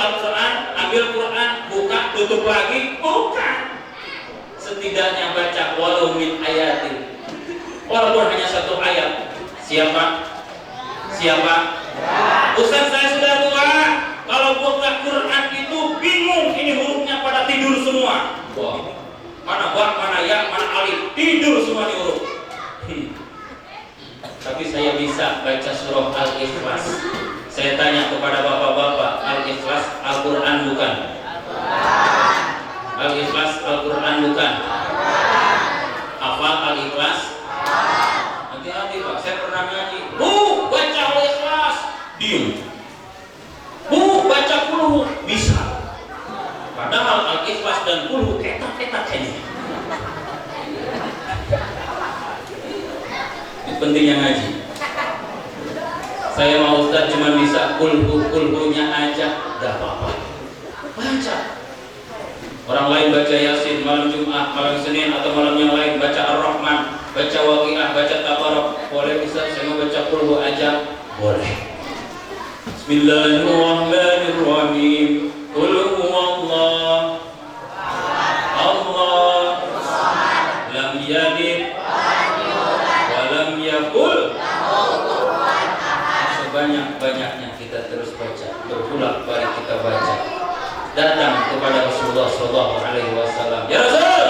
Al-Quran, ambil Quran, buka, tutup lagi, bukan. Setidaknya baca walau min ayatin, walaupun hanya satu ayat. Siapa? Ustaz, saya sudah tua. Kalau buka Quran itu bingung, ini hurufnya pada tidur semua. Wah, mana ba, mana ya, mana alif, tidur semua di huruf. Tapi saya bisa baca surah Al-Ikhlas. Saya tanya kepada bapak-bapak, Al-Ikhlas Al-Quran bukan? Al-Ikhlas Al-Quran bukan? Hafal Al-Ikhlas? Hati-hati Pak, saya pernah ngaji. Baca Al-Ikhlas, diam. Baca Qul bisa. Padahal Al-Ikhlas dan Qul etak-etak aja. Itu pentingnya ngaji. Saya mau Ustaz cuma bisa Qul-nya aja, gak apa-apa. Baca. Orang lain baca Yasin malam Jumat, malam Senin atau malam yang lain baca Ar-Rahman, baca Waqiah, baca Tabarok. Boleh Ustaz, saya mau baca Qul aja. Boleh. Bismillahirrahmanirrahim. Qul huwallah Allah lam yalid wa lam yakul. Sebanyak-banyaknya kita terus baca, berulang-balik kita baca. Datang kepada Rasulullah SAW. Ya Rasul,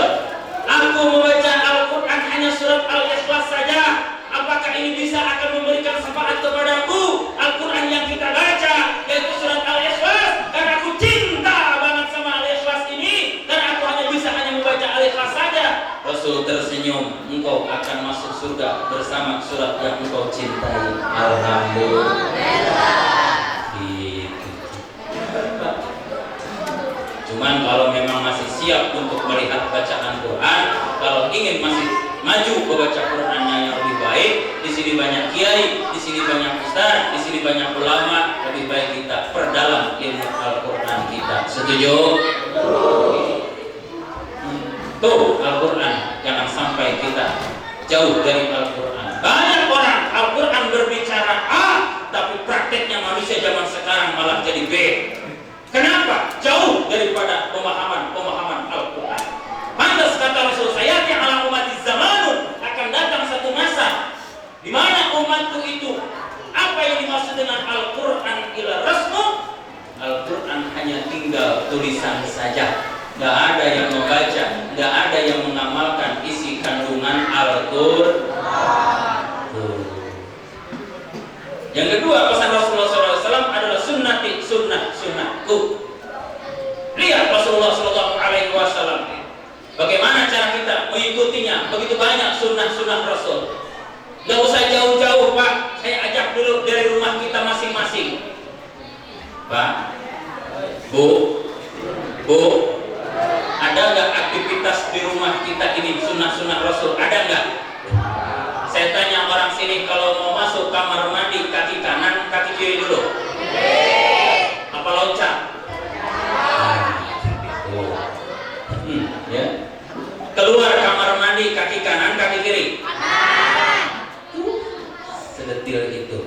aku membaca Al-Quran hanya surat Al-Ikhlas saja. Apakah ini bisa akan memberikan syafaat kepadaku? Al-Quran yang kita baca yaitu surat Al-Ikhlas, karena aku cinta banget sama Al-Ikhlas ini, karena aku hanya membaca Al-Ikhlas saja. Rasul tersenyum, engkau akan masuk surga bersama surat yang engkau cintai. Alhamdulillah. Cuman kalau memang masih siap untuk melihat bacaan Quran, kalau ingin masih maju membaca Qurannya yang lebih baik, di sini banyak kiai, di sini banyak ustaz, di sini banyak ulama, lebih baik kita perdalam ilmu Al-Quran kita. Setuju? Tuh Al-Quran, jangan sampai kita jauh dari Al-Quran. Banyak orang Al-Quran berbicara A, tapi prakteknya manusia zaman sekarang malah jadi B. Kenapa? Jauh daripada pemahaman Al-Quran. Pantas kata Rasul, sayati ala umati zamanun, akan datang satu masa di mana umatku itu, apa yang dimaksud dengan Al-Quran ila rasmu? Al-Quran hanya tinggal tulisan saja, nggak ada yang membaca, nggak ada yang mengamalkan isi kandungan Al-Quran. Yang kedua, pesan Rasulullah SAW adalah sunnahku. Lihat Rasulullah SAW, bagaimana cara kita mengikutinya. Begitu banyak sunnah Rasul. Gak usah jauh-jauh Pak, saya ajak dulu dari rumah kita masing-masing. Pak, Bu, ada nggak aktivitas di rumah kita ini sunnah Rasul? Ada nggak? Saya tanya orang sini, kalau mau masuk kamar mandi, kaki kanan, kaki kiri dulu. Apa loncat? Ya. Keluar kamar mandi, kaki kanan, kaki kiri. Sedetil itu.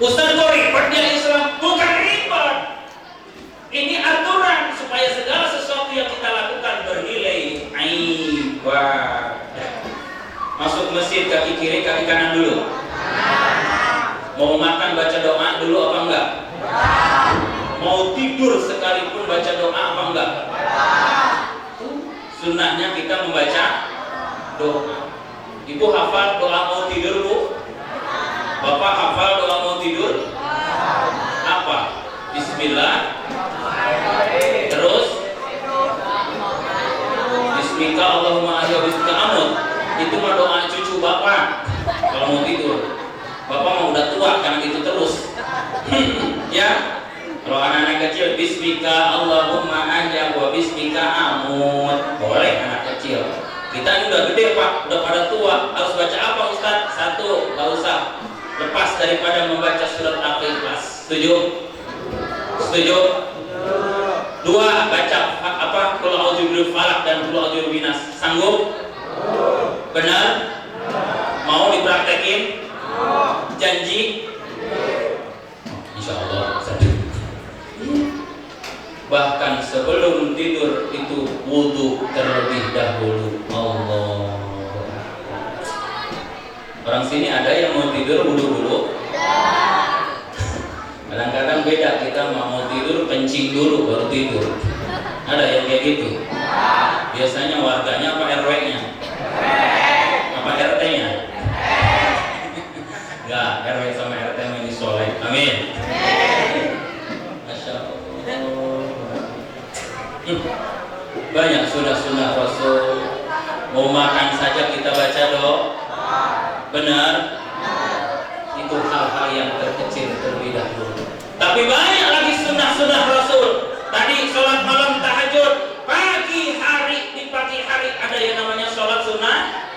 Ustaz kok ribet dia Islam? Bukan ribet. Ini aturan supaya segala sesuatu yang kita lakukan bernilai ibadah. Masuk masjid kaki kiri, kaki kanan dulu. Mau makan baca doa dulu apa enggak? Mau tidur sekalipun baca doa apa enggak? Sunnahnya kita membaca doa. Ibu hafal doa mau tidur, Bu? Bapak hafal doa mau tidur? Apa? Bismillah. Terus Bismika Allahumma ahya bismika amut. Itu mah doa cucu Bapak kalau mau tidur. Bapak mau udah tua, jangan itu terus. Ya. Kalau anak-anak kecil, Bismika Allahumma ahya wa bismika amut. Boleh anak kecil. Kita ini udah gede Pak, udah pada tua. Harus baca apa Ustaz? Satu, gak usah lepas daripada membaca surat Al-Ikhlas. Setuju? Setuju? Dua, baca apa? Qul a'udzu birabbil falaq dan Qul a'udzu birabbin nas. Sanggup? Benar? Mau dipraktekin? Janji? Insya Allah. sebelum tidur itu wudu terlebih dahulu. Allah. Orang sini ada yang mau tidur wudu dulu? Kadang-kadang beda, kita mau tidur kencing dulu baru tidur. Ada yang kayak gitu? Biasanya warganya apa RW-nya? Apa RT-nya? Enggak, RW sama RT ini soleh. Amin. Masya Allah. Banyak sunnah-sunnah Rasul. Mau makan saja kita baca doa. Benar? Itu hal-hal yang terkecil terlebih dahulu. Tapi banyak lagi sunnah-sunnah Rasul. Tadi sholat malam tahajud, pagi hari, di pagi hari ada yang namanya sholat sunnah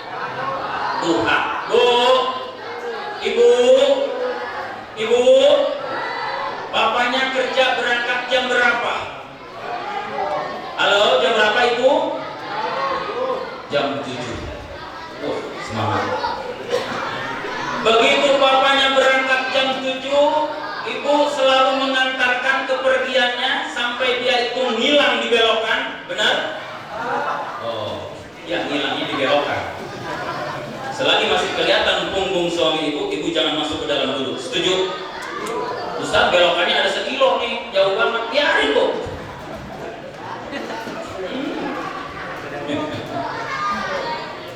duha. Bu, ibu, bapaknya kerja berangkat jam berapa? Halo, jam berapa ibu? Jam 7. Oh, semangat. Begitu bapaknya berangkat jam 7, ibu selalu mengantarkan kepergiannya sampai dia itu ngilang di belokan, benar? Oh, ya ngilangnya di belokan. Selagi masih kelihatan punggung suami ibu, ibu jangan masuk ke dalam dulu. Setuju? Ustaz, belokannya ada 1 kilo nih, jauh banget. Biarin bu.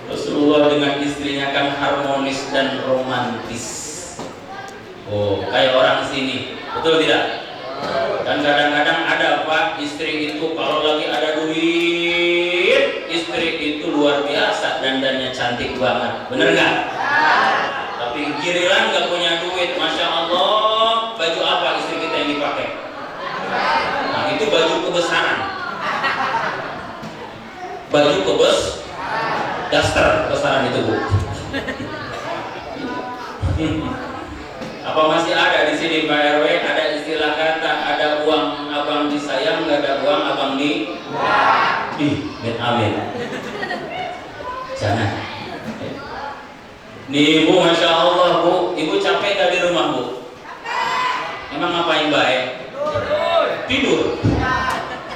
Rasulullah dengan istrinya kan harmonis dan romantis. Oh, kayak orang sini, betul tidak? Dan kadang-kadang ada Pak, istri itu kalau lagi ada duit, istri itu luar biasa, dandannya cantik banget, bener nggak? Tapi giliran nggak punya duit, masya Allah, baju apa istri kita yang dipakai? Nah itu baju kebesaran, daster kebesaran itu bu. Apa masih ada di sini Pak RW? Ada istilah kata, ada uang abang disayang, nggak ada uang abang di. Amin. Jangan. Nih ibu, masya Allah bu, ibu capek gak di rumah bu? Emang ngapain baik? Tidur.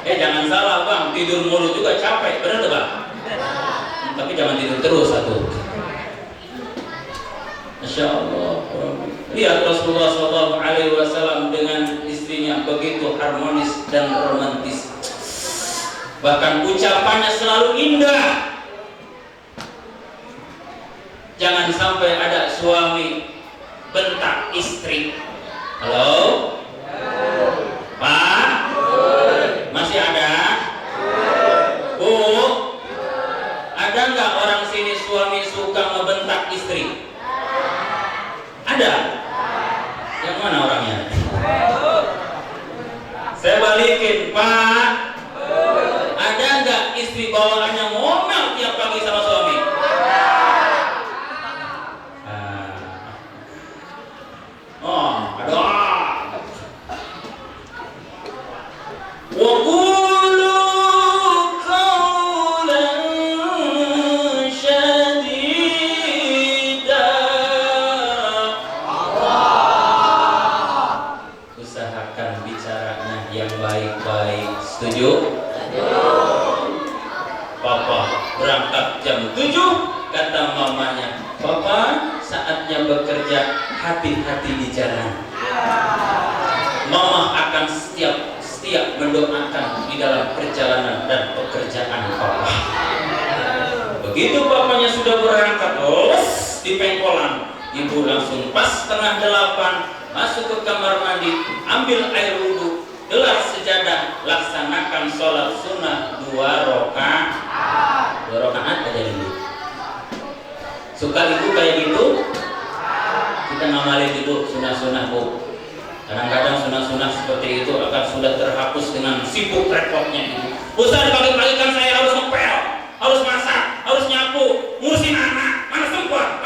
Jangan salah bang, tidur mulu juga capek, bener tuh bang? Tapi jangan tidur terus satu. Masya Allah. Lihat Rasulullah SAW dengan istrinya begitu harmonis dan romantis. Bahkan ucapannya selalu indah. Jangan sampai ada suami bentak istri. Halo? Pak? Masih ada? Bu? Ada nggak orang sini suami suka ngebentak istri? Ada? Yang mana orangnya? Saya balikin, Pak. Ada nggak istri bawaannya ngomel tiap pagi sama suami? Oh, ada. Waqulu qawlan syadida. Usahakan bicaranya yang baik-baik. Setuju? Papa berangkat jam 7, kata mamanya, Papa saatnya bekerja, hati-hati di jalan. Mama akan setiap mendoakan di dalam perjalanan dan pekerjaan Papa. Begitu papanya sudah berangkat, di pengkolan, ibu langsung pas setengah 8 masuk ke kamar mandi, ambil air wudhu, gelar sejadah, laksanakan sholat sunnah 2 rakaat aja dulu. Suka ibu kayak gitu? Kita ngamalin dulu sunnah-sunnah bu. Kadang-kadang sunnah-sunnah seperti itu akan sudah terhapus dengan sibuk repotnya ibu. Ustaz, pagi-pagi kan saya harus ngepel, harus masak, harus nyapu, ngurusin anak, mana sempat.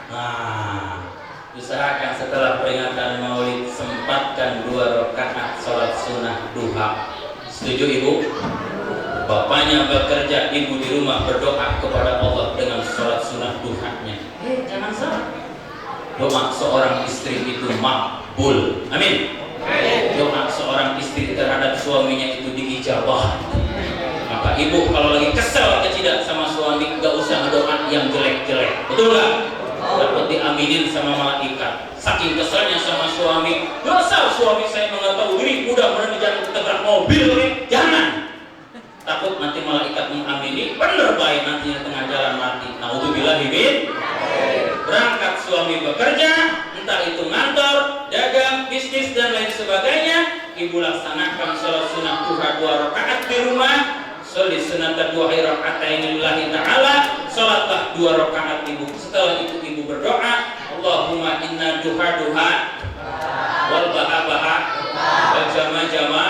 Nah, usahakan setelah peringatan Maulid sempatkan 2 rakaat sholat sunnah duha. Setuju ibu? Bapaknya bekerja, ibu di rumah berdoa kepada Allah dengan sholat sunnah duhanya. Jangan salah, doa seorang istri itu makbul. Amin. Doa seorang istri terhadap suaminya itu diijabah. Maka ibu kalau lagi kesel kecidak sama suami, gak usah ngedoa yang jelek-jelek, betul gak? Dapat diaminin sama malaikat. Saking keselnya sama suami, dasar suami saya mengetahui diri, mudah-mudahan jangan ketabrak mobil, jangan. Takut nanti malaikat mengamini, bener baik nantinya tengah jalan mati. Naudzubillah min. Berangkat suami bekerja, entah itu ngantor, dagang, bisnis dan lain sebagainya, ibu laksanakan sholat sunnah duha 2 rakaat di rumah. Sholat sunat 2 rakaat lillahi ta'ala, sholatlah 2 rakaat ibu. Setelah itu ibu berdoa, Allahumma inna duha wal baha wal jama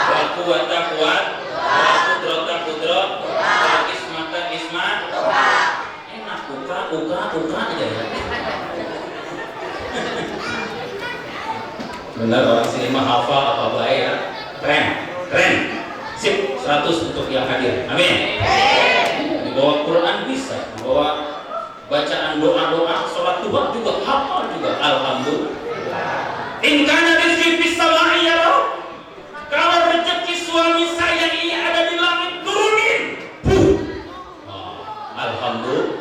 wal quwata quwat wal qudrata qudrat wal ismata ismat. Enak uka aja ya. Benar, orang sini mah hafal apa baik ya. Keren. Sip, 100 untuk yang hadir. Amin. Dibawa Quran bisa, dibawa bacaan doa-doa, sholat duha juga hafal juga. Alhamdulillah. In kana rizqi fis samai ya Allah. Kalau rezeki suami saya ini ada di langit, turunin. Alhamdulillah.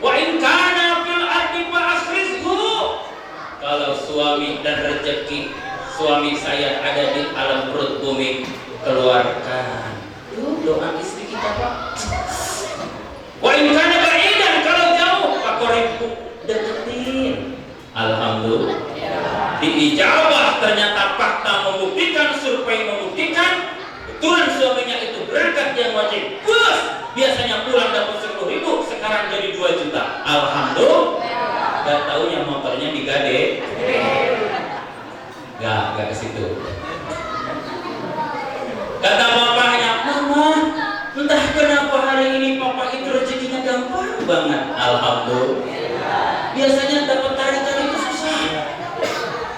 Wa in kana fil ardi fa akhrizhu. Kalau suami dan rezeki suami saya ada di alam perut bumi, keluarkan. Itu doa istri kita, Pak. Wa in kana ba'idan, kalau jauh, Pak Koribku deketin. Alhamdulillah. Diijabah, ternyata fakta membuktikan, survei membuktikan, betulan suaminya itu berangkat yang wajib. Bus, biasanya pulang dapat 10.000, sekarang jadi 2 juta. Alhamdulillah. Gak taunya motornya digade. Gak ke situ. Kata bapaknya, Mama, entah kenapa hari ini papa itu rezekinya gampang banget. Alhamdulillah. Biasanya dapat tari-tari itu susah.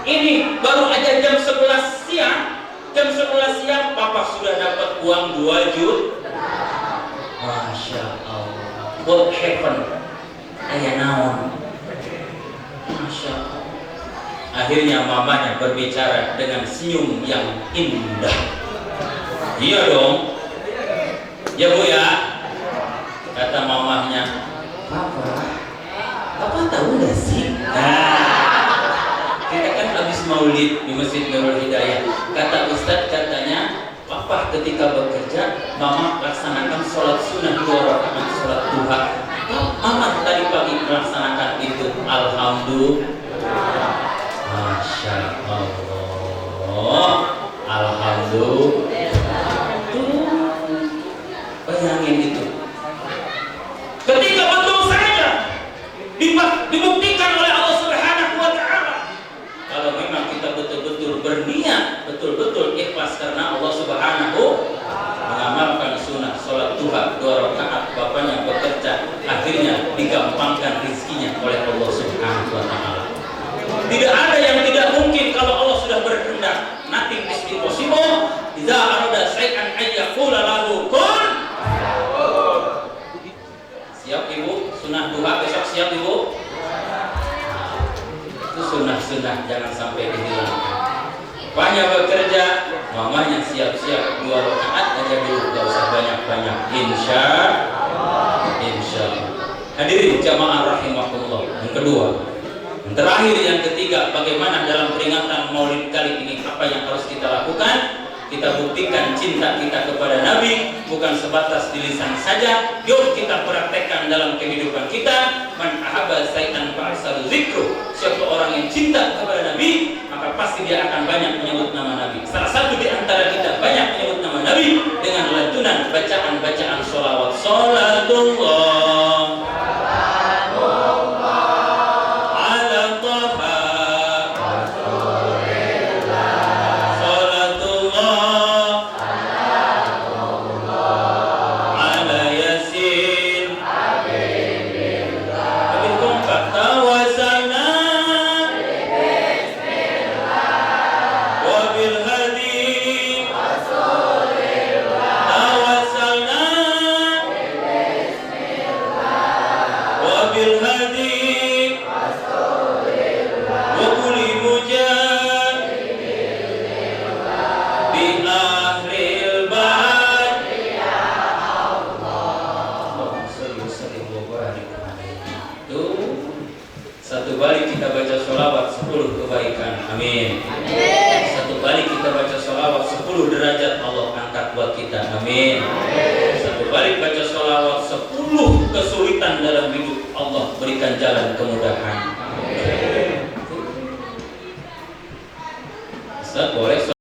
Ini baru aja jam 11 siang papa sudah dapat uang 2 juta. Masya Allah. What happened? Ayah naon. Masya Allah. Akhirnya mamanya berbicara dengan senyum yang indah. Iya dong. Ya Bu ya. Kata mamahnya, Papa tahu gak sih? Kita kan habis maulid di Masjid Nurul Hidayah. Kata Ustadz katanya, Papa ketika bekerja, Mama laksanakan sholat sunnah 2 rakaat sholat duha. Mama tadi pagi melaksanakan itu. Alhamdulillah. Masya Allah. Alhamdulillah. Bayangin itu. Ketika betul saja dibuktikan oleh Allah Subhanahu wa Ta'ala. Kalau memang kita betul-betul berniat, betul-betul ikhlas karena Allah Subhanahu mengamalkan sunnah sholat duha 2 rakaat, bapaknya bekerja, akhirnya digampangkan rezekinya oleh Allah Subhanahu wa Ta'ala. Tidak ada yang tidak mungkin kalau Allah sudah berkehendak. Nothing is impossible. Idza arada syai'an ay yaqula lahu kun. Siap Ibu? Sunnah duha besok siap Ibu? Itu sunnah-sunnah jangan sampai dihilangkan. Bapaknya bekerja, mamanya siap-siap 2 rakaat aja dulu, gak usah banyak-banyak. Insya Allah. Hadirin jamaah rahimakumullah. Yang kedua, yang terakhir, yang ketiga, bagaimana dalam peringatan Maulid kali ini apa yang harus kita lakukan? Kita buktikan cinta kita kepada Nabi bukan sebatas di lisan saja. Yuk kita praktekkan dalam kehidupan kita. Man ahabba syai'an fa'asalu zikru. Siapa orang yang cinta kepada Nabi, maka pasti dia akan banyak menyebut nama Nabi. Salah satu di antara kita banyak menyebut nama Nabi dengan lantunan bacaan-bacaan sholawat. Sholatullah Satu balik kita baca sholawat 10 kebaikan. Amin. Satu balik kita baca sholawat 10 derajat Allah angkat buat kita. Amin. Satu balik baca sholawat 10 kesulitan dalam hidup Allah berikan jalan kemudahan. Ustaz boleh